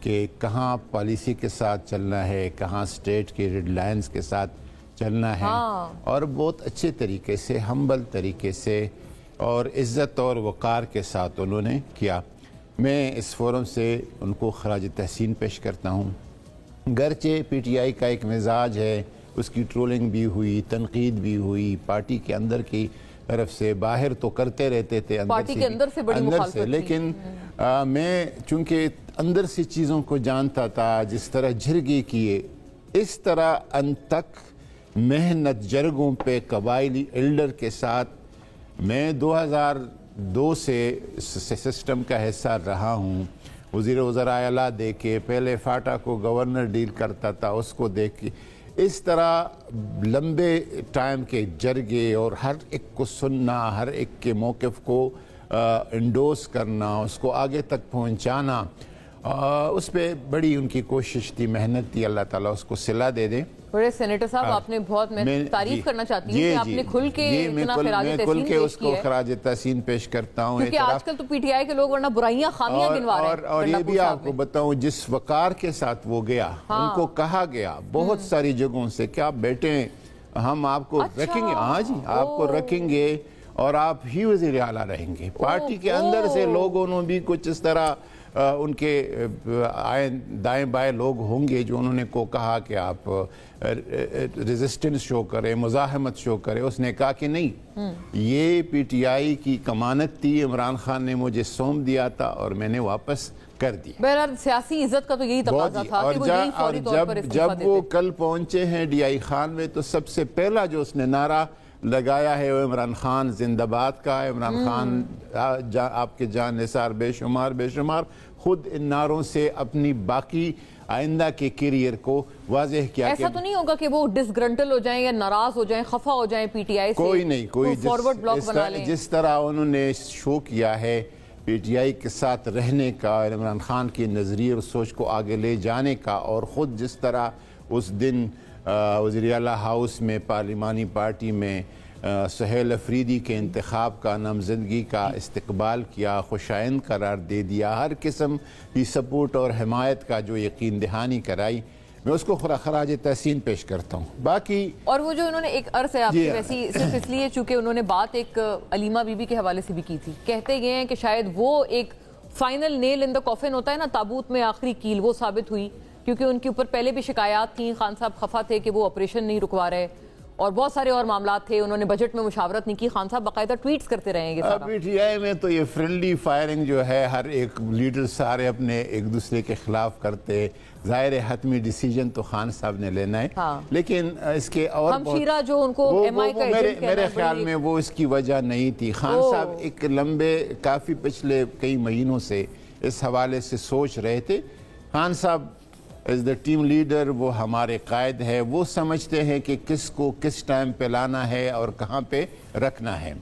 کہ کہاں پالیسی کے ساتھ چلنا ہے، کہاں اسٹیٹ کے ریڈ لائنز کے ساتھ چلنا ہے، اور بہت اچھے طریقے سے، ہمبل طریقے سے اور عزت اور وقار کے ساتھ انہوں نے کیا۔ میں اس فورم سے ان کو خراج تحسین پیش کرتا ہوں۔ گرچہ پی ٹی آئی کا ایک مزاج ہے، اس کی ٹرولنگ بھی ہوئی، تنقید بھی ہوئی، پارٹی کے اندر کی طرف سے، باہر تو کرتے رہتے تھے، پارٹی کے اندر سے بڑی مخالفت تھی، لیکن میں چونکہ اندر سے چیزوں کو جانتا تھا، جس طرح جرگے کیے، اس طرح ان تک محنت جرگوں پہ قبائلی ایلڈر کے ساتھ میں 2002 سے سسٹم کا حصہ رہا ہوں۔ وزیر وزراء اعلیٰ دے کے، پہلے فاٹا کو گورنر ڈیل کرتا تھا، اس کو دیکھ کے، اس طرح لمبے ٹائم کے جرگے اور ہر ایک کو سننا، ہر ایک کے موقف کو انڈورس کرنا، اس کو آگے تک پہنچانا، اس پہ بڑی ان کی کوشش تھی، محنت تھی۔ اللہ تعالیٰ اس کو صلہ دے دے۔ بڑے سینیٹر صاحب، آپ نے بہت، میں تعریف کرنا چاہتی ہوں کہ آپ نے کھل کے اتنا خراج تحسین پیش کی ہے، خراج تحسین پیش کرتا ہوں، کیونکہ آج کل تو پی ٹی آئی کے لوگ ورنہ برائیاں خامیاں گنوا رہے ہیں۔ اور یہ بھی آپ کو بتاؤں، جس وقار کے ساتھ وہ گیا، ان کو کہا گیا بہت ساری جگہوں سے کہ آپ بیٹھیں، ہم آپ کو رکھیں گے، ہاں جی آپ کو رکھیں گے اور آپ ہی وزیر اعلیٰ رہیں گے۔ پارٹی کے اندر سے لوگوں نے بھی کچھ اس طرح ان کے دائیں بائیں لوگ ہوں گے جو انہوں نے کو کہا کہ آپ ریزسٹنس شو کریں، مزاحمت شو کریں۔ اس نے کہا کہ نہیں، یہ پی ٹی آئی کی کمانت تھی، عمران خان نے مجھے سونپ دیا تھا اور میں نے واپس کر دی۔ بہرحال سیاسی عزت کا تو یہی تقاضا تھا کہ وہ یہی فوری طور پر استعفیٰ دیتے۔ جب وہ کل پہنچے ہیں ڈی آئی خان میں، تو سب سے پہلا جو اس نے نعرہ لگایا ہے وہ عمران خان زندہ باد کا ہے۔ عمران خان آپ کے جان نثار بے شمار خود ان نعروں سے اپنی باقی آئندہ کے کیریئر کو واضح کیا۔ ایسا تو نہیں ہوگا کہ وہ ڈسگرنٹل ہو جائیں یا ناراض ہو جائیں، خفا ہو جائیں پی ٹی آئی سے؟ کوئی نہیں، کوئی فارورڈ بلاک بنا لیں۔ جس طرح انہوں نے شو کیا ہے پی ٹی آئی کے ساتھ رہنے کا، عمران خان کے نظریے اور سوچ کو آگے لے جانے کا، اور خود جس طرح اس دن وزیر اعلیٰ ہاؤس میں پارلیمانی پارٹی میں سہیل افریدی کے انتخاب کا، نامزدگی کا استقبال کیا، خوشائند قرار دے دیا، ہر قسم کی سپورٹ اور حمایت کا جو یقین دہانی کرائی، میں اس کو خراج تحسین پیش کرتا ہوں۔ باقی اور وہ جو انہوں نے ایک عرض ہے آپ کی ویسی صرف اس لیے چونکہ انہوں نے بات ایک علیمہ بی بی کے حوالے سے بھی کی تھی، کہتے گئے ہیں کہ شاید وہ ایک فائنل نیل ان دا کافن ہوتا ہے نا، تابوت میں آخری کیل، وہ ثابت ہوئی، کیونکہ ان کے اوپر پہلے بھی شکایات تھیں، خان صاحب خفا تھے کہ وہ آپریشن نہیں رکوا رہے، اور بہت سارے اور معاملات تھے، انہوں نے بجٹ میں مشاورت نہیں کی، خان صاحب باقاعدہ ٹویٹس کرتے رہیں گے۔ پی ٹی آئی میں تو یہ فرینڈلی فائرنگ جو ہے، ہر ایک لیڈر سارے اپنے ایک دوسرے کے خلاف کرتے، ظاہر حتمی ڈیسیجن تو خان صاحب نے لینا ہے، لیکن اس کے اور ہمشیرہ جو ان کو ایم آئی کا ایجنٹ میرے خیال میں وہ اس کی وجہ نہیں تھی۔ خان صاحب ایک لمبے کافی پچھلے کئی مہینوں سے اس حوالے سے سوچ رہے تھے۔ خان صاحب ایز دا ٹیم لیڈر، وہ ہمارے قائد ہے، وہ سمجھتے ہیں کہ کس کو کس ٹائم پہ لانا ہے اور کہاں پہ رکھنا ہے۔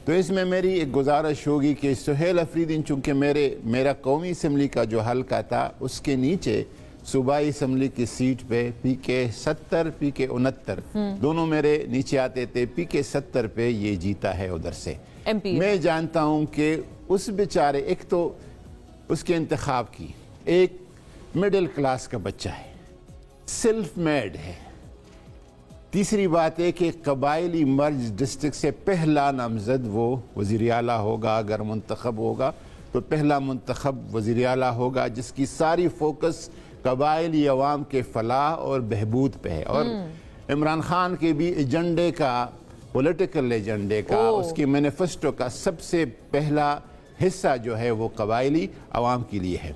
تو اس میں میری ایک گزارش ہوگی کہ سہیل افریدی، چونکہ میرا قومی اسمبلی کا جو حلقہ تھا، اس کے نیچے صوبائی اسمبلی کی سیٹ پہ پی کے 70 پی کے 69 دونوں میرے نیچے آتے تھے، پی کے 70 پہ یہ جیتا ہے ادھر سے۔ میں جانتا ہوں کہ اس بیچارے، ایک تو اس کے انتخاب کی، ایک مڈل کلاس کا بچہ ہے، سیلف میڈ ہے، تیسری بات ہے کہ قبائلی مرج ڈسٹرکٹ سے پہلا نامزد وہ وزیر اعلیٰ ہوگا، اگر منتخب ہوگا تو پہلا منتخب وزیر اعلیٰ ہوگا، جس کی ساری فوکس قبائلی عوام کے فلاح اور بہبود پہ ہے، اور عمران خان کے بھی ایجنڈے کا، پولیٹیکل ایجنڈے کا، اس کی مینیفیسٹو کا سب سے پہلا حصہ جو ہے وہ قبائلی عوام کے لیے ہے۔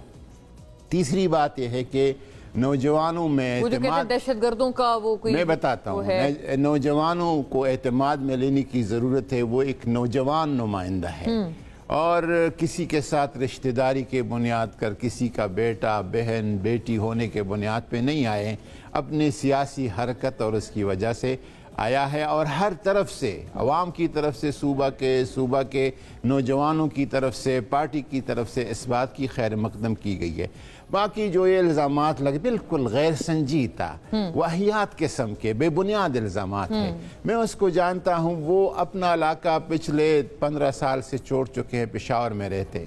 تیسری بات یہ ہے کہ نوجوانوں میں اعتماد، دہشت گردوں کا وہ کوئی، میں بتاتا ہوں، نوجوانوں کو اعتماد میں لینے کی ضرورت ہے۔ وہ ایک نوجوان نمائندہ ہے، اور کسی کے ساتھ رشتہ داری کے بنیاد کر، کسی کا بیٹا بہن بیٹی ہونے کے بنیاد پہ نہیں آئے، اپنے سیاسی حرکت اور اس کی وجہ سے آیا ہے، اور ہر طرف سے، عوام کی طرف سے، صوبہ کے نوجوانوں کی طرف سے، پارٹی کی طرف سے اس بات کی خیر مقدم کی گئی ہے۔ باقی جو یہ الزامات لگے بالکل غیر سنجیدہ، واہیات قسم کے بے بنیاد الزامات ہیں، میں اس کو جانتا ہوں، وہ اپنا علاقہ پچھلے 15 سال سے چھوڑ چکے ہیں، پشاور میں رہتے،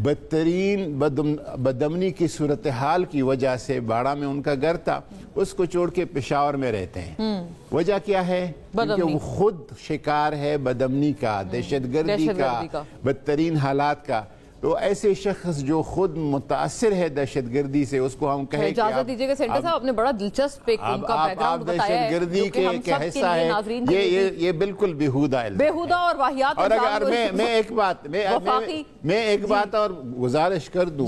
بدترین بدامنی کی صورتحال کی وجہ سے باڑہ میں ان کا گھر تھا، اس کو چھوڑ کے پشاور میں رہتے ہیں۔ وجہ کیا ہے؟ کیونکہ وہ خود شکار ہے بدامنی کا، دہشت گردی کا، بدترین حالات کا۔ تو ایسے شخص جو خود متاثر ہے دہشت گردی سے، اس کو ہم کہیں کہ اجازت دیجیے گا سینٹر صاحب، آپ نے بڑا دلچسپ ایک ان کا بیک گراؤنڈ بتایا ہے، دہشت گردی کے حصہ ہے، یہ بالکل بیہودہ ہے، بیہودہ اور واہیات۔ اور اگر میں ایک بات اور گزارش کر دوں،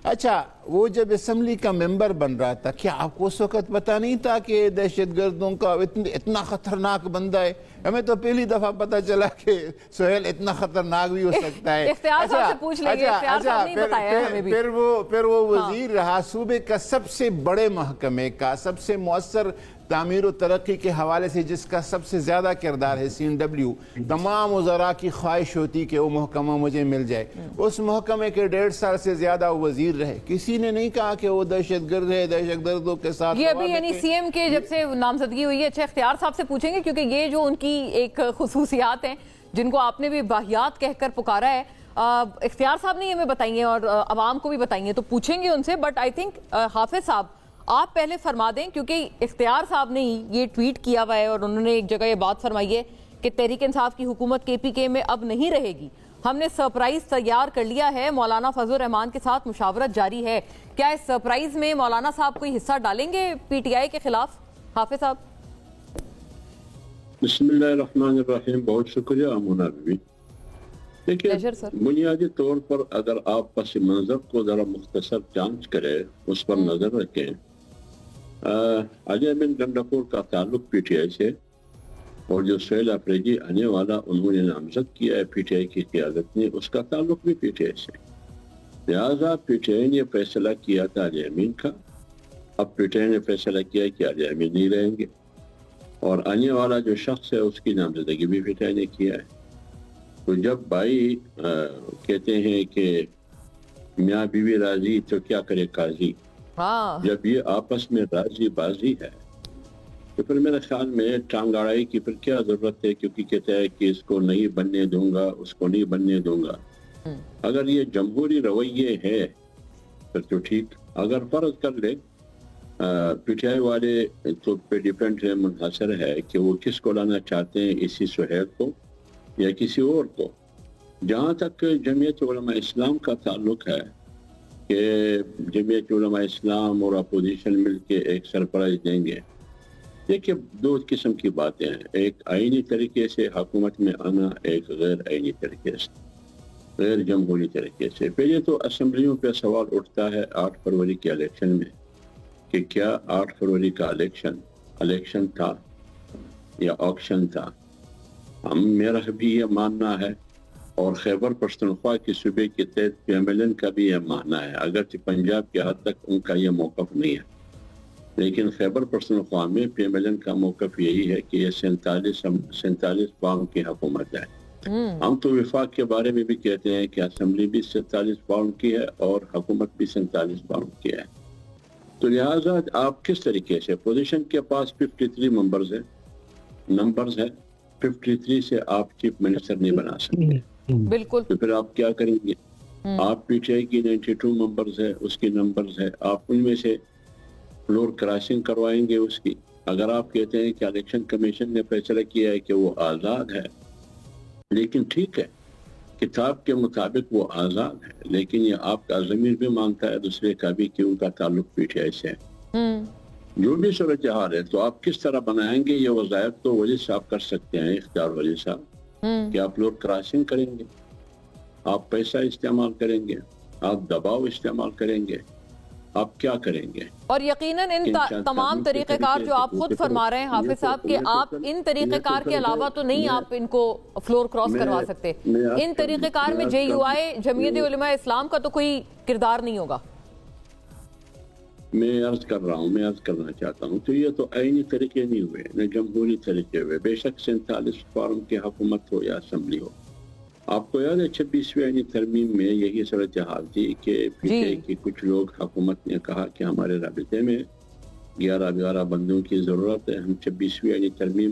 اچھا وہ جب اسمبلی کا ممبر بن رہا تھا، کیا آپ کو اس وقت پتہ نہیں تھا کہ دہشت گردوں کا اتنا خطرناک بندہ ہے؟ ہمیں تو پہلی دفعہ پتہ چلا کہ سہیل اتنا خطرناک بھی ہو سکتا ہے۔ اختیار صاحب سے پوچھ لیں گے، اختیار صاحب نہیں بتایا ہمیں بھی۔ پھر وہ وزیر رہا صوبے کا سب سے بڑے محکمے کا، سب سے مؤثر تعمیر و ترقی کے حوالے سے جس کا سب سے زیادہ کردار ہے CNW۔ تمام وزراء کی خواہش ہوتی کہ وہ محکمہ مجھے مل جائے۔ اس محکمے کے 1.5 سال سے زیادہ وزیر رہے، کسی نے نہیں کہا کہ وہ دہشت گرد ہے، دہشت گردوں کے ساتھ۔ یہ ابھی یعنی CM کے جب سے نامزدگی ہوئی ہے، اچھا اختیار صاحب سے پوچھیں گے کیونکہ یہ جو ان کی ایک خصوصیات ہیں جن کو آپ نے بھی واہیات کہہ کر پکارا ہے، اختیار صاحب نے یہ ہمیں بتائیے اور عوام کو بھی بتائیے، تو پوچھیں گے ان سے۔ بٹ آئی تھنک حافظ صاحب آپ پہلے فرما دیں، کیونکہ اختیار صاحب نے یہ ٹویٹ کیا ہوا ہے اور انہوں نے ایک جگہ یہ بات فرمائی ہے کہ تحریک انصاف کی حکومت KPK میں اب نہیں رہے گی، ہم نے سرپرائز تیار کر لیا ہے، مولانا فضل الرحمان کے ساتھ مشاورت جاری ہے۔ کیا اس سرپرائز میں مولانا صاحب کوئی حصہ ڈالیں گے PTI کے خلاف؟ حافظ صاحب۔ بسم اللہ الرحمن الرحیم، بہت شکریہ امونہ بی۔ دیکھیں بنیادی طور پر اگر آپ پس منظر کو ذرا مختصر جانچ کرے، اس پر نظر رکھیں، اجے بن گنڈاپور کا تعلق PTI سے، اور جو سہیل افریدی آنے والا انہوں نے نامزد کیا ہے PTI کی قیادت نے، اس کا تعلق بھی PTI سے۔ لہٰذا PTI نے فیصلہ کیا تھا اجے امین کا، اب PTI نے فیصلہ کیا کہ اجے امین نہیں رہیں گے، اور آنے والا جو شخص ہے اس کی نامزدگی بھی PTI نے کیا ہے۔ تو جب بھائی کہتے ہیں کہ میاں بیوی راضی تو کیا کرے قاضی، جب یہ آپس میں راضی بازی ہے تو پھر میرے خیال میں ٹانگ اڑائی کی پھر کیا ضرورت ہے، کیونکہ کہتا ہے کہ اس کو نہیں بننے دوں گا، اس کو نہیں بننے دوں گا۔ اگر یہ جمہوری رویے ہے پھر تو ٹھیک، اگر فرض کر لے PTI والے تو پہ ڈیپینڈ ہے، منحصر ہے کہ وہ کس کو لانا چاہتے ہیں، اسی سہیل کو یا کسی اور کو۔ جہاں تک جمعیت علماء اسلام کا تعلق ہے کہ جمعیت علماء اسلام اور اپوزیشن مل کے ایک سرپرائز دیں گے، دیکھیں دو قسم کی باتیں ہیں، ایک آئینی طریقے سے حکومت میں آنا، ایک غیر آئینی طریقے سے، غیر جمہوری طریقے سے۔ پہلے تو اسمبلیوں پہ سوال اٹھتا ہے 8 فروری کے الیکشن میں کہ کیا 8 فروری کا الیکشن تھا یا آکشن تھا۔ میرا بھی یہ ماننا ہے، اور خیبر پختونخوا کے صوبے کے تحت PMLN کا بھی یہ ماننا ہے، اگرچہ پنجاب کے حد تک ان کا یہ موقف نہیں ہے، لیکن خیبر پختونخوا میں PMLN کا موقف یہی ہے کہ یہ 47 پاؤنڈ کی حکومت ہے۔ ہم تو وفاق کے بارے میں بھی کہتے ہیں کہ اسمبلی بھی 47 پاؤنڈ کی ہے اور حکومت بھی 47 پاؤنڈ کی ہے۔ تو لہٰذا آپ کس طریقے سے، پوزیشن کے پاس 53 نمبرز ہیں، 53 سے آپ چیف منسٹر نہیں بنا سکتے، بالکل۔ تو پھر آپ کیا کریں گے؟ آپ PTI کی 92 نمبرز ہے، اس کی نمبرز ہے، آپ ان میں سے فلور کراسنگ کروائیں گے اس کی۔ اگر آپ کہتے ہیں کہ الیکشن کمیشن نے فیصلہ کیا ہے کہ وہ آزاد ہے، لیکن ٹھیک ہے، کتاب کے مطابق وہ آزاد ہے، لیکن یہ آپ کا ضمیر بھی مانتا ہے دوسرے کا بھی کہ ان کا تعلق PTI سے ہے۔ جو بھی صورتحال ہے تو آپ کس طرح بنائیں گے، یہ وظائف تو وزیر صاحب کر سکتے ہیں، اختیار وزیر صاحب، کہ آپ فلور کراسنگ کریں گے، آپ پیسہ استعمال کریں گے، آپ دباؤ استعمال کریں گے، آپ کیا کریں گے؟ اور یقیناً ان تمام طریقہ کار جو آپ خود فرما رہے ہیں حافظ صاحب کہ آپ ان طریقہ کار کے علاوہ تو نہیں آپ ان کو فلور کراس کروا سکتے، ان طریقہ کار میں JUI جمعیت علماء اسلام کا تو کوئی کردار نہیں ہوگا۔ میں عرض کر رہا ہوں، میں عرض کرنا چاہتا ہوں، تو یہ تو آئینی طریقے نہیں ہوئے، نہ جمہوری طریقے ہوئے، بے شک 47 فارم کی حکومت ہو یا اسمبلی ہو۔ آپ کو یاد ہے 26ویں آئینی ترمیم میں یہی صورتحال تھی کہ PTI کی کچھ لوگ، حکومت نے کہا کہ ہمارے رابطے میں 11 بندوں کی ضرورت ہے، ہم 26ویں آئینی ترمیم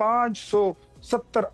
570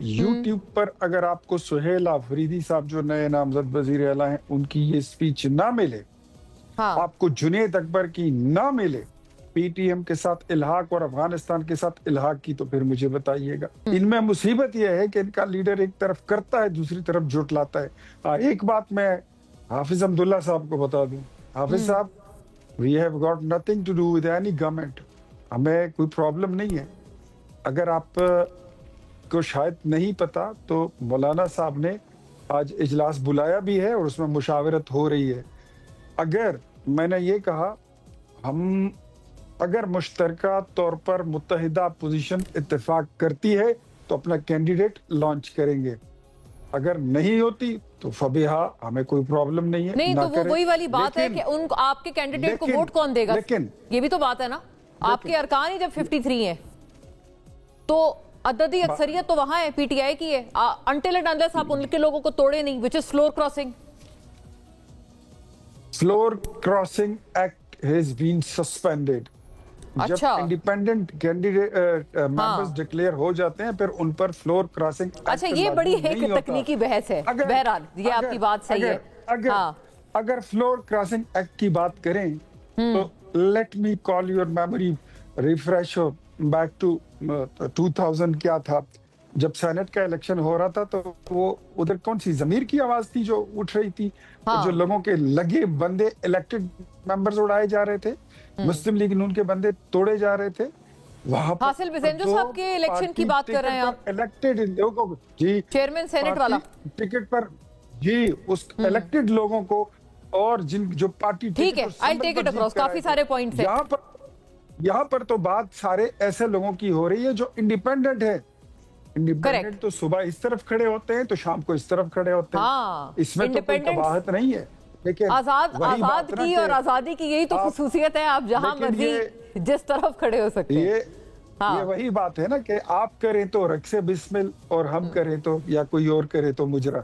یوٹیوب پر اگر آپ کو سہیل آفریدی صاحب جو نئے نامزد وزیر اعلیٰ ہیں ان کی یہ سپیچ نہ ملے، آپ کو جنید اکبر کی نہ ملے، پی ٹی ایم کے ساتھ الحاق اور افغانستان کے ساتھ الحاق کی، تو پھر مجھے بتائیے گا۔ ان میں مصیبت یہ ہے کہ ان کا لیڈر ایک طرف کرتا ہے، دوسری طرف جھٹلاتا ہے۔ ایک بات میں حافظ عبداللہ صاحب کو بتا دوں، حافظ صاحب we have got nothing to do with any government، ہمیں کوئی پرابلم نہیں ہے۔ اگر آپ کو شاید نہیں پتا تو مولانا صاحب نے آج اجلاس بلایا بھی ہے اور اس میں مشاورت ہو رہی ہے۔ اگر میں نے یہ کہا ہم اگر مشترکہ طور پر متحدہ پوزیشن اتفاق کرتی ہے تو اپنا کینڈیڈیٹ لانچ کریں گے، اگر نہیں ہوتی تو فبیہا، ہمیں کوئی پرابلم نہیں ہے۔ نہیں تو وہ وہی والی بات ہے کہ ان آپ کے کینڈیڈیٹ کو ووٹ کون دے گا، یہ بھی تو بات ہے نا۔ آپ کے ارکان ہی جب 53 ہیں تو عددی اکثریت تو وہاں ہے، پی ٹی آئی کی ہے، until and unless آپ ان کے لوگوں کو توڑے نہیں، which is floor crossing۔ Floor crossing act has been suspended۔ جب انڈیپینڈنٹ کینڈیڈیٹ ممبرز ڈکلیئر ہو جاتے ہیں پھر ان پر فلور کراسنگ۔ اچھا یہ بڑی ایک تکنیکی بحث ہے، بہرحال یہ آپ کی بات صحیح ہے۔ اگر فلور کراسنگ ایکٹ کی بات کریں تو let me call your memory refresh back to 2000 کیا تھا، جب سینٹ کا الیکشن ہو رہا تھا تو وہ ادھر کون سی ضمیر کی آواز تھی جو اٹھ رہی تھی، جو لوگوں کے لگے بندے الیکٹڈ ممبرز اڑائے جا رہے تھے، مسلم لیگ نون کے بندے توڑے جا رہے تھے۔ وہاں حاصل بزنجو صاحب کے الیکشن کی بات کر رہے ہیں آپ، الیکٹڈ لوگوں کو، جی چیئرمین سینٹ والا ٹکٹ پر، جی اس الیکٹڈ لوگوں کو، اور جن جو پارٹی ٹھیک ہے I'll take it across، کافی سارے پوائنٹس ہیں یہاں پر۔ تو بات سارے ایسے لوگوں کی ہو رہی ہے جو انڈیپینڈنٹ ہے۔ انڈیپینڈنٹ تو صبح اس طرف کھڑے ہوتے ہیں تو شام کو اس طرف کھڑے ہوتے ہیں، اس میں تو کوئی قباحت نہیں ہے۔ آزاد کی اور آزادی کی یہی تو خصوصیت ہے، آپ جہاں مرضی جس طرف کھڑے ہو سکتے ہیں۔ یہ وہی بات ہے نا کہ آپ کریں تو رقص بسمل اور ہم کریں تو، یا کوئی اور کرے تو مجرا۔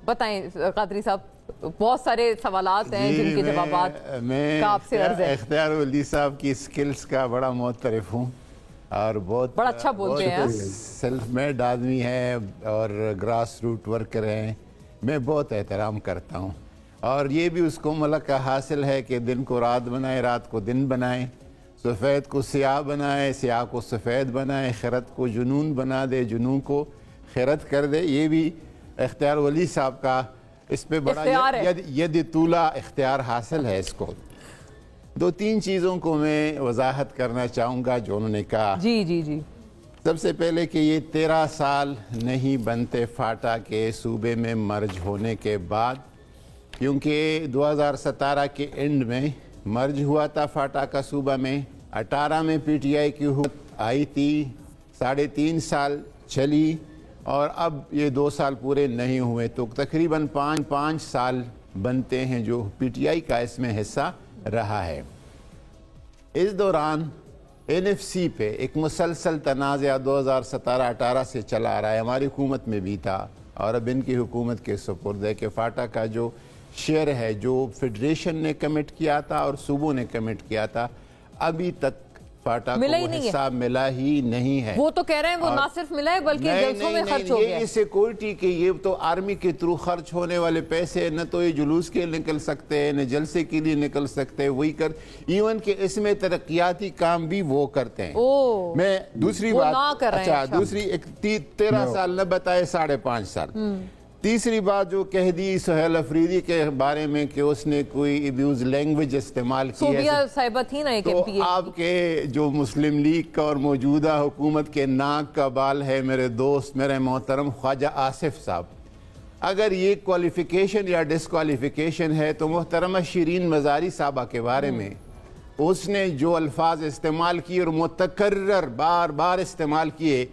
بتائیں قادری صاحب، بہت سارے سوالات ہیں جن کے جوابات کا آپ سے عرض ہے۔ اختیار ولی صاحب کی سکلز کا بڑا معترف ہوں، اور بہت اچھا بولتے ہیں، سیلف میڈ آدمی ہے اور گراس روٹ ورکر ہیں، میں بہت احترام کرتا ہوں۔ اور یہ بھی اس کو ملکہ حاصل ہے کہ دن کو رات بنائے، رات کو دن بنائے، سفید کو سیاہ بنائے، سیاہ کو سفید بنائے، خیرت کو جنون بنا دے، جنون کو خیرت کر دے۔ یہ بھی اختیار ولی صاحب کا اس پہ بڑا ید طولہ اختیار حاصل ہے اس کو۔ دو تین چیزوں کو میں وضاحت کرنا چاہوں گا جو انہوں نے کہا۔ جی سب سے پہلے کہ یہ 13 سال نہیں بنتے فاٹا کے صوبے میں مرج ہونے کے بعد، کیونکہ 2017 کے اینڈ میں مرج ہوا تھا فاٹا کا صوبہ میں، 18 میں پی ٹی آئی کی حکومت آئی تھی، 3.5 سال چلی، اور اب یہ 2 سال پورے نہیں ہوئے، تو تقریباً 5 سال بنتے ہیں جو پی ٹی آئی کا اس میں حصہ رہا ہے۔ اس دوران این ایف سی پہ ایک مسلسل تنازع 2017-18 سے چلا آ رہا ہے، ہماری حکومت میں بھی تھا اور اب ان کی حکومت کے سپرد ہے، کہ فاٹا کا جو شیئر ہے جو فیڈریشن نے کمٹ کیا تھا اور صوبوں نے کمٹ کیا تھا، ابھی تک فاٹا کو وہ حصہ ملا ہی نہیں ہے۔ وہ تو کہہ رہے ہیں وہ نہ صرف ملا ہے بلکہ جلسوں میں خرچ ہو گیا ہے۔ یہ سیکورٹی کے، یہ تو آرمی کے تھرو خرچ ہونے والے پیسے، نہ تو یہ جلوس کے نکل سکتے ہیں، نہ جلسے کے لیے نکل سکتے ہیں، وہی کر ایون کہ اس میں ترقیاتی کام بھی وہ کرتے ہیں۔ میں دوسری بات، اچھا دوسری 13 سال نہ بتائے 5.5 سال۔ تیسری بات جو کہہ دی سہیل آفریدی کے بارے میں کہ اس نے کوئی ابیوز لینگویج استعمال کی ہے، تو آپ کے جو مسلم لیگ کا اور موجودہ حکومت کے ناک کا بال ہے میرے دوست، میرے محترم خواجہ آصف صاحب، اگر یہ کوالیفیکیشن یا ڈسکوالیفیکیشن ہے تو محترمہ شیرین مزاری صاحبہ کے بارے میں اس نے جو الفاظ استعمال کیے اور متکرر بار بار استعمال کیے،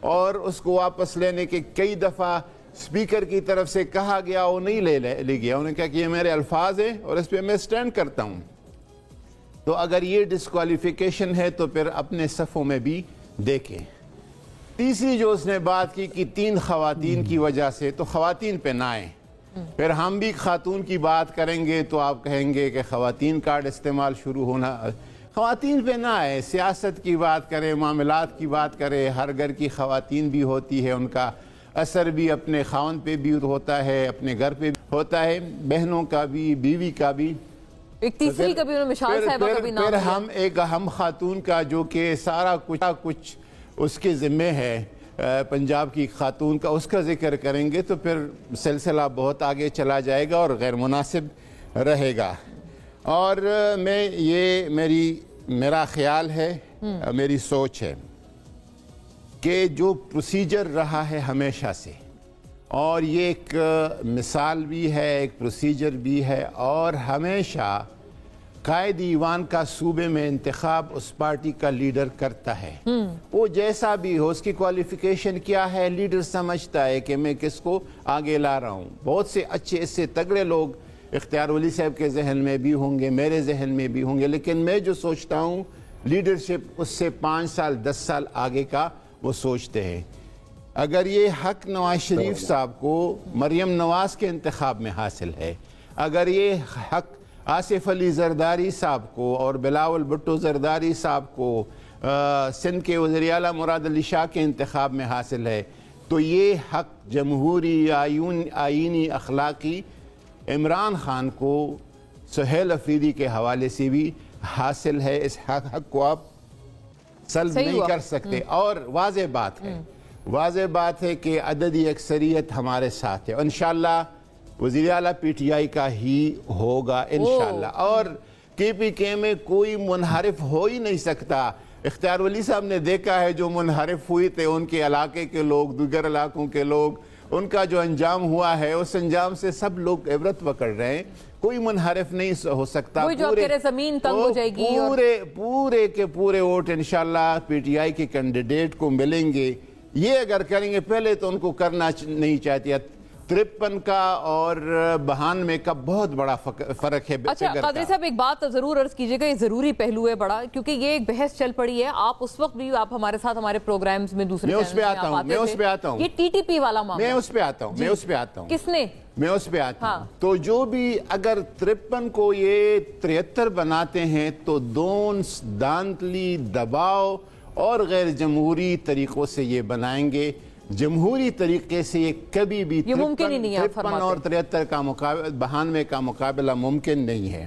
اور اس کو واپس لینے کے کئی دفعہ سپیکر کی طرف سے کہا گیا، وہ نہیں لے گیا، انہوں نے کہا کہ یہ میرے الفاظ ہیں اور اس پہ میں سٹینڈ کرتا ہوں۔ تو اگر یہ ڈسکوالیفیکیشن ہے تو پھر اپنے صفوں میں بھی دیکھیں۔ تیسری جو اس نے بات کی کہ 3 خواتین کی وجہ سے، تو خواتین پہ نہ آئیں، پھر ہم بھی خاتون کی بات کریں گے تو آپ کہیں گے کہ خواتین کارڈ استعمال شروع ہونا، خواتین پہ نہ آئے، سیاست کی بات کرے، معاملات کی بات کرے، ہر گھر کی خواتین بھی ہوتی ہے، ان کا اثر بھی اپنے خاوند پہ بھی ہوتا ہے، اپنے گھر پہ بھی ہوتا ہے، بہنوں کا بھی، بیوی کا بھی۔ ایک تیسری کبھی انہوں مشال صاحبہ کبھی نام پھر ہم ایک اہم خاتون کا جو کہ سارا کچھ اس کے ذمہ ہے، پنجاب کی خاتون کا، اس کا ذکر کریں گے تو پھر سلسلہ بہت آگے چلا جائے گا اور غیر مناسب رہے گا۔ اور میرا خیال ہے، میری سوچ ہے کہ جو پروسیجر رہا ہے ہمیشہ سے، اور یہ ایک مثال بھی ہے، ایک پروسیجر بھی ہے، اور ہمیشہ قائد ایوان کا صوبے میں انتخاب اس پارٹی کا لیڈر کرتا ہے، وہ جیسا بھی ہو، اس کی کوالیفیکیشن کیا ہے، لیڈر سمجھتا ہے کہ میں کس کو آگے لا رہا ہوں۔ بہت سے اچھے اس سے تگڑے لوگ اختیار ولی صاحب کے ذہن میں بھی ہوں گے، میرے ذہن میں بھی ہوں گے، لیکن میں جو سوچتا ہوں لیڈرشپ اس سے 5 سال 10 سال آگے کا وہ سوچتے ہیں۔ اگر یہ حق نواز شریف صاحب کو مریم نواز کے انتخاب میں حاصل ہے، اگر یہ حق آصف علی زرداری صاحب کو اور بلاول بھٹو زرداری صاحب کو سندھ کے وزیر اعلیٰ مراد علی شاہ کے انتخاب میں حاصل ہے، تو یہ حق جمہوری آئینی اخلاقی عمران خان کو سہیل افریدی کے حوالے سے بھی حاصل ہے۔ اس حق کو آپ سلب نہیں کر سکتے۔ اور واضح بات ہے کہ عددی اکثریت ہمارے ساتھ ہے، انشاءاللہ وزیر اعلیٰ پی ٹی آئی کا ہی ہوگا انشاءاللہ، اور کے پی کے میں کوئی منحرف ہو ہی نہیں سکتا۔ اختیار ولی صاحب نے دیکھا ہے جو منحرف ہوئی تھے ان کے علاقے کے لوگ، دیگر علاقوں کے لوگ، ان کا جو انجام ہوا ہے اس انجام سے سب لوگ عبرت پکڑ رہے ہیں۔ کوئی منحرف نہیں ہو سکتا۔ زمین تنگ ہو جائے گی، پورے کے پورے ووٹ انشاءاللہ پی ٹی آئی کے کینڈیڈیٹ کو ملیں گے۔ یہ اگر کریں گے، پہلے تو ان کو کرنا نہیں چاہتی۔ 53 کا اور 92 کا بہت بڑا فرق ہے۔ اچھا قادری صاحب، ایک بات ضرور عرض کیجئے گا، یہ ضروری پہلو ہے بڑا، کیونکہ یہ ایک بحث چل پڑی ہے۔ آپ اس وقت بھی آپ ہمارے ساتھ ہمارے پروگرامز میں دوسرے میں اس پہ آتا ہوں یہ ٹی ٹی پی والا معاملہ، میں اس پہ آتا ہوں کس نے؟ میں اس پہ آتا ہوں۔ تو جو بھی اگر 53 کو یہ 73 بناتے ہیں تو دانتلی دباؤ اور غیر جمہوری طریقوں سے یہ بنائیں گے۔ جمہوری طریقے سے یہ کبھی بھی 53 اور 73 کا 92 کا مقابلہ ممکن نہیں ہے۔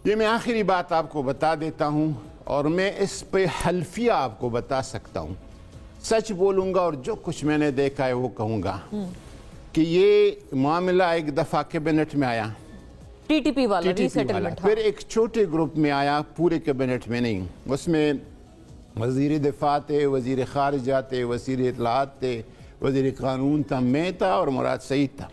یہ میں آخری بات آپ کو بتا دیتا ہوں، اور میں اس پہ حلفیہ آپ کو بتا سکتا ہوں، سچ بولوں گا اور جو کچھ میں نے دیکھا ہے وہ کہوں گا کہ یہ معاملہ ایک دفعہ کیبنٹ میں آیا، ٹی ٹی پی والا ری سیٹلمنٹ، پھر ایک چھوٹے گروپ میں آیا، پورے کیبنٹ میں نہیں۔ اس میں وزیر دفاع تھے، وزیر خارجہ تھے، وزیر اطلاعات تھے، وزیر قانون تھا، میں تھا اور مراد سعید تھا۔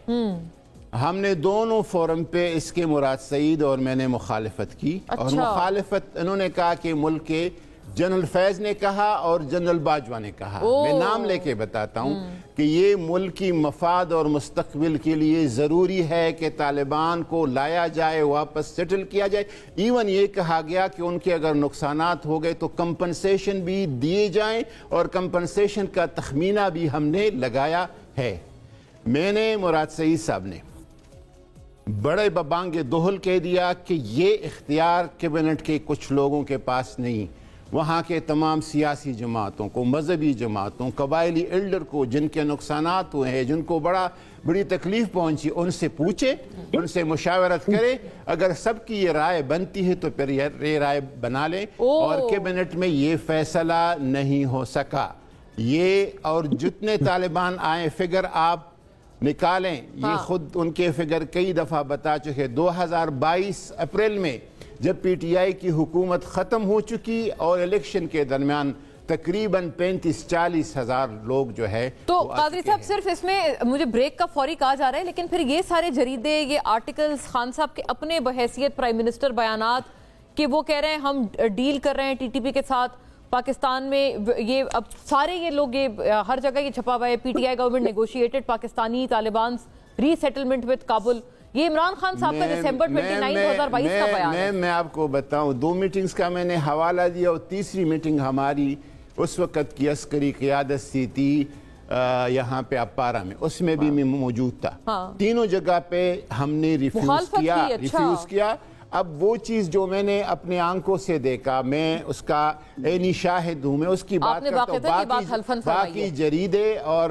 ہم نے دونوں فورم پہ اس کے مراد سعید اور میں نے مخالفت کی، اور مخالفت انہوں نے کہا کہ ملک کے جنرل فیض نے کہا اور جنرل باجوہ نے کہا، میں نام لے کے بتاتا ہوں کہ یہ ملک کی مفاد اور مستقبل کے لیے ضروری ہے کہ طالبان کو لایا جائے، واپس سیٹل کیا جائے۔ ایون یہ کہا گیا کہ ان کے اگر نقصانات ہو گئے تو کمپنسیشن بھی دیے جائیں، اور کمپنسیشن کا تخمینہ بھی ہم نے لگایا ہے۔ میں نے مراد سعید صاحب نے بڑے ببانگ دہل کہہ دیا کہ یہ اختیار کیبنٹ کے کچھ لوگوں کے پاس نہیں، وہاں کے تمام سیاسی جماعتوں کو، مذہبی جماعتوں، قبائلی ایلڈر کو جن کے نقصانات ہوئے ہیں، جن کو بڑی تکلیف پہنچی، ان سے پوچھے، ان سے مشاورت کرے، اگر سب کی یہ رائے بنتی ہے تو پھر یہ رائے بنا لیں۔ اور کیبنٹ میں یہ فیصلہ نہیں ہو سکا۔ یہ اور جتنے طالبان آئے، فگر آپ نکالیں، یہ خود ان کے فگر کئی دفعہ بتا چکے۔ 2022 اپریل میں جب پی ٹی آئی کی حکومت ختم ہو چکی اور الیکشن کے درمیان تقریباً 35-40 ہزار لوگ جو ہے۔ تو قادری صاحب صرف اس میں مجھے بریک کا فوری کہا جا رہا ہے، لیکن پھر یہ سارے جریدے، یہ آرٹیکلز، خان صاحب کے اپنے بحیثیت پرائم منسٹر بیانات کہ وہ کہہ رہے ہیں ہم ڈیل کر رہے ہیں ٹی ٹی پی کے ساتھ پاکستان میں، یہ اب سارے یہ لوگ، یہ ہر جگہ یہ چھپا ہوا ہے، P T I government negotiated Pakistani Taliban resettlement with Kabul, یہ عمران خان صاحب کا دسمبر 29 2022 کا بیان ہے۔ میں آپ کو بتاؤں، 2 میٹنگز کا میں نے حوالہ دیا، اور تیسری میٹنگ ہماری اس وقت کی عسکری قیادت سی تھی یہاں پہ اپارا میں، اس میں بھی میں موجود تھا۔ تینوں جگہ پہ ہم نے ریفیوز کیا، اب وہ چیز جو میں نے اپنے آنکھوں سے دیکھا، میں اس کا عینی شاہد ہوں، میں اس کی بات کرتا ہوں. باقی جریدے اور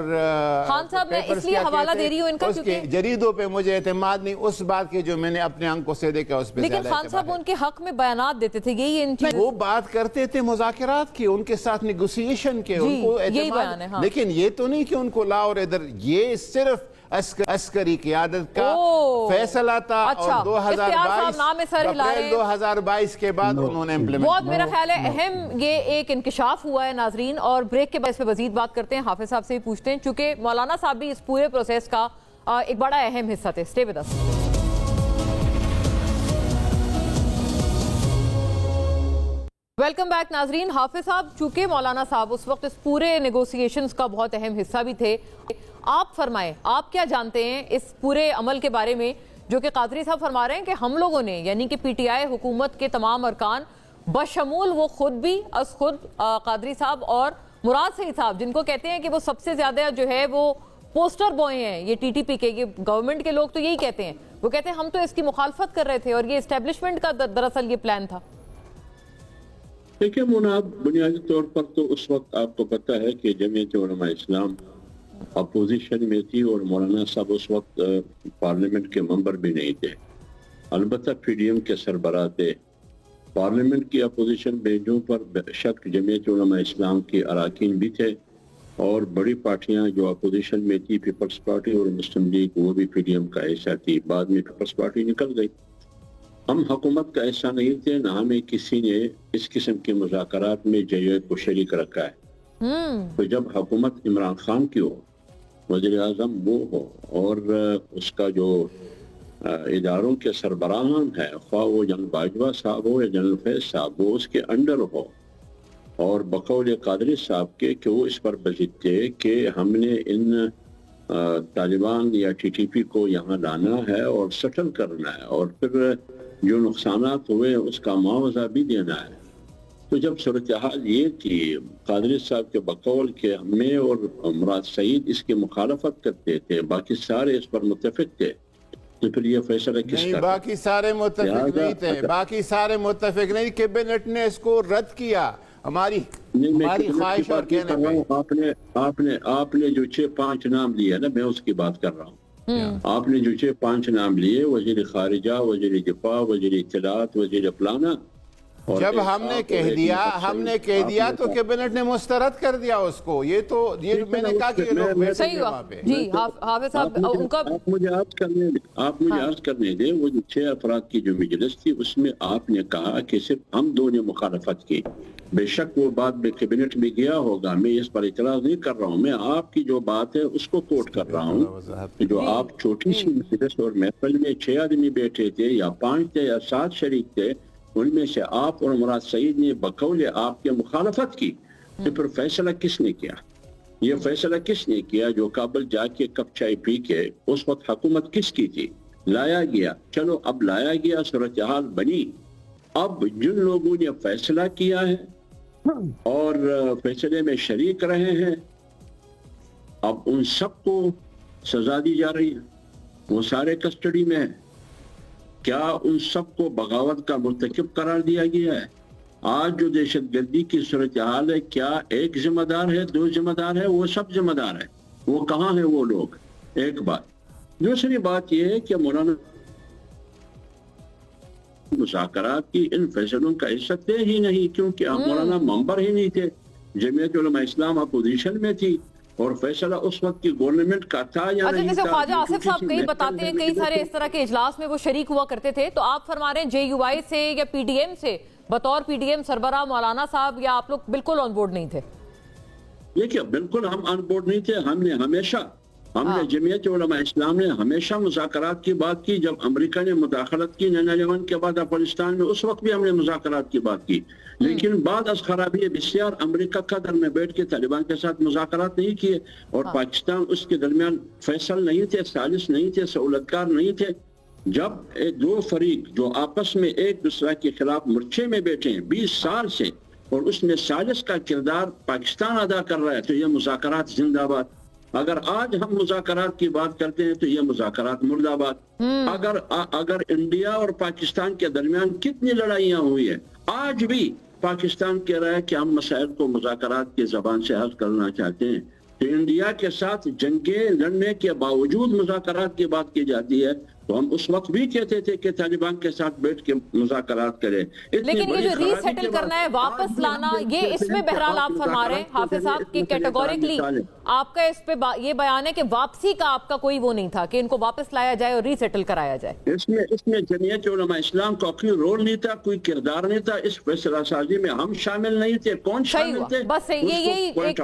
خان صاحب میں اس لیے حوالہ دے رہی ہوں ان کا کیونکہ جریدوں پہ مجھے اعتماد نہیں، اس بات کے جو میں نے اپنے آنکھوں سے دیکھا اس پہ. لیکن خان صاحب ان کے حق میں بیانات دیتے تھے، یہی ان چیزوں وہ بات کرتے تھے مذاکرات کی، ان کے ساتھ نیگوسیشن کے، ان کو اعتماد. لیکن یہ تو نہیں کہ ان کو لا اور ادھر، یہ صرف عسکری قیادت کا فیصلہ تھا. اور 2022 کے بعد انہوں نے امپلیمنٹ. بہت میرا خیال ہے اہم یہ ایک انکشاف ہوا ہے ناظرین، اور بریک کے بعد اس پہ مزید بات کرتے ہیں. حافظ صاحب سے بھی پوچھتے ہیں چونکہ مولانا صاحب بھی اس پورے پروسیس کا ایک بڑا اہم حصہ تھے. Stay with us. Welcome back ناظرین. حافظ صاحب چونکہ مولانا صاحب اس وقت اس پورے نیگوسیشنز کا بہت اہم حصہ بھی تھے، آپ فرمائیں آپ کیا جانتے ہیں اس پورے عمل کے بارے میں جو کہ قادری صاحب فرما رہے ہیں کہ ہم لوگوں نے یعنی کہ پی ٹی آئی حکومت کے تمام ارکان بشمول وہ خود بھی از خود قادری صاحب اور مراد سعید صاحب، جن کو کہتے ہیں کہ وہ سب سے زیادہ جو ہے وہ پوسٹر بوائے ہیں یہ ٹی ٹی پی کے، یہ گورنمنٹ کے لوگ تو یہی کہتے ہیں، وہ کہتے ہیں ہم تو اس کی مخالفت کر رہے تھے اور یہ اسٹیبلشمنٹ کا دراصل یہ پلان تھا. دیکھیں مونا، بنیادی طور پر تو اس وقت آپ کو پتہ ہے کہ جمعیت علماء اسلام اپوزیشن میں تھی اور مولانا صاحب اس وقت پارلیمنٹ کے ممبر بھی نہیں تھے. البتہ پی ڈی ایم کے سربراہ تھے. پارلیمنٹ کی اپوزیشن بینچوں پر بے شک جمعیت علماء اسلام کے اراکین بھی تھے، اور بڑی پارٹیاں جو اپوزیشن میں تھی، پیپلز پارٹی اور مسلم لیگ، وہ بھی پی ڈی ایم کا حصہ تھی. بعد میں پیپلز پارٹی نکل گئی. ہم حکومت کا ایسا نہیں تھے، نہ ہمیں کسی نے اس قسم کے مذاکرات میں جے کو شریک رکھا ہے. تو جب حکومت عمران خان کی ہو، وزیر اعظم وہ ہو، اور اس کا جو اداروں کے سربراہان ہے، خواہ وہ جنرل باجوہ صاحب ہو یا جنرل فیض صاحب، وہ اس کے انڈر ہو، اور بقول قادری صاحب کے کہ وہ اس پر بضد تھے کہ ہم نے ان طالبان یا ٹی ٹی پی کو یہاں لانا ہے اور سیٹل کرنا ہے، اور پھر جو نقصانات ہوئے اس کا معاوضہ بھی دینا ہے. تو جب صورتحال یہ تھی، قادری صاحب کے بقول کہ میں اور مراد سعید اس کی مخالفت کرتے تھے، باقی سارے اس پر متفق تھے، تو پھر یہ فیصلہ کس کا؟ باقی سارے متفق نہیں تھے، باقی سارے متفق نہیں. کیبنٹ نے اس کو رد کیا. ہماری خواہش اور کہنے پہ آپ نے جو 6-5 نام لیے نا، میں اس کی بات کر رہا ہوں. آپ نے جو 6-5 نام لیے، وزیر خارجہ، وزیر دفاع، وزیر اطلاعات، وزیر فلانا، جب ہم نے کہہ دیا تو کیبنٹ نے مسترد کر دیا اس کو. یہ تو یہ میں نے کہا کہ یہ لوگ بیٹھے ہیں وہاں پہ. جی حافظ صاحب آپ مجھے عرض کرنے دیں. وہ جو 6 افراد کی جو مجلس تھی، اس میں آپ نے کہا کہ صرف ہم دو نے مخالفت کی. بے شک وہ بات کیبنٹ میں گیا ہوگا، میں اس پر اعتراض نہیں کر رہا ہوں. میں آپ کی جو بات ہے اس کو کوٹ کر رہا ہوں کہ جو آپ چھوٹی سی مجلس اور محفل میں 6 آدمی بیٹھے تھے یا 5 تھے یا 7 شریک تھے، ان میں سے آپ اور مراد سعید نے بقول آپ کے مخالفت کی. تو پھر فیصلہ کس نے کیا؟ یہ فیصلہ کس نے کیا؟ جو کابل جا کے کپ چائے پی کے، اس وقت حکومت کس کی تھی؟ لایا گیا. چلو اب لایا گیا، صورتحال بنی. اب جن لوگوں نے فیصلہ کیا ہے اور فیصلے میں شریک رہے ہیں، اب ان سب کو سزا دی جا رہی ہے. وہ سارے کسٹڈی میں ہیں. کیا ان سب کو بغاوت کا مرتکب قرار دیا گیا ہے؟ آج جو دہشت گردی کی صورتحال ہے، کیا ایک ذمہ دار ہے، 2 ذمہ دار ہے؟ وہ سب ذمہ دار ہیں. وہ کہاں ہیں وہ لوگ؟ ایک بات. دوسری بات یہ ہے کہ مولانا مذاکرات کی ان فیصلوں کا حصہ تھے ہی نہیں، کیونکہ مولانا ممبر ہی نہیں تھے. جمعیت علماء اسلام اپوزیشن میں تھی اور فیصلہ اس وقت کی گورنمنٹ کا تھا یا نہیں تھا. خواجہ آصف صاحب کئی بتاتے ہیں کئی سارے اس طرح کے اجلاس میں وہ شریک ہوا کرتے تھے، تو آپ فرما رہے ہیں جے یو آئی سے یا پی ڈی ایم سے بطور پی ڈی ایم سربراہ مولانا صاحب، یا آپ لوگ بالکل آن بورڈ نہیں تھے؟ دیکھیے بالکل ہم آن بورڈ نہیں تھے. ہم نے جمعیت علماء اسلام نے ہمیشہ مذاکرات کی بات کی. جب امریکہ نے مداخلت کی 9/11 کے بعد افغانستان میں، اس وقت بھی ہم نے مذاکرات کی بات کی. لیکن بعد از خرابی بسیار امریکہ قطر میں بیٹھ کے طالبان کے ساتھ مذاکرات نہیں کیے، اور پاکستان اس کے درمیان فیصل نہیں تھے، سالس نہیں تھے، سہولتکار نہیں تھے. جب 2 فریق جو آپس میں ایک دوسرے کے خلاف مورچے میں بیٹھے ہیں 20 سال سے، اور اس میں سالس کا کردار پاکستان ادا کر رہا ہے، تو یہ مذاکرات زندہ باد. اگر آج ہم مذاکرات کی بات کرتے ہیں تو یہ مذاکرات مرد آباد. اگر انڈیا اور پاکستان کے درمیان کتنی لڑائیاں ہوئی ہیں، آج بھی پاکستان کہہ رہا ہے کہ ہم مسائل کو مذاکرات کی زبان سے حل کرنا چاہتے ہیں، تو انڈیا کے ساتھ جنگیں لڑنے کے باوجود مذاکرات کی بات کی جاتی ہے، تو ہم اس وقت بھی کہتے تھے کہ طالبان کے ساتھ بیٹھ کے مذاکرات کریں. لیکن یہ جو ری سیٹل کرنا ہے، واپس لانا، یہ اس میں بہرحال آپ فرما رہے ہیں حافظ صاحب کی کیٹیگوریکلی آپ کا اس پہ یہ بیان ہے کہ واپسی کا آپ کا کوئی وہ نہیں تھا کہ ان کو واپس لایا جائے اور ری سیٹل کرایا جائے. اس میں جمعیت علماء اسلام کا کوئی رول نہیں تھا، کوئی کردار نہیں تھا اس فیصلہ سازی میں. ہم شامل نہیں تھے. کون شامل تھے؟ بس یہی ایک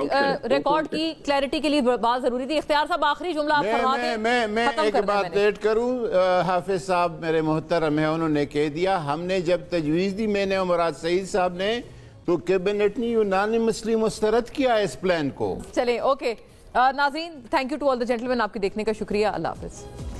ریکارڈ کی کلیئرٹی کے لیے بات ضروری تھی. اختیار صاحب آخری جملہ آپ فرما دیں. میں ایک بات ایڈ کروں. حافظ صاحب میرے محترم ہیں، انہوں نے کہہ دیا ہم نے جب تجویز دی، میں نے اور مراد سعید صاحب نے، تو کیبنٹ نے یونانیمسلی مسترد کیا اس پلان کو. چلیں اوکے ناظرین، thank you to all the gentleman. آپ کے دیکھنے کا شکریہ. اللہ حافظ.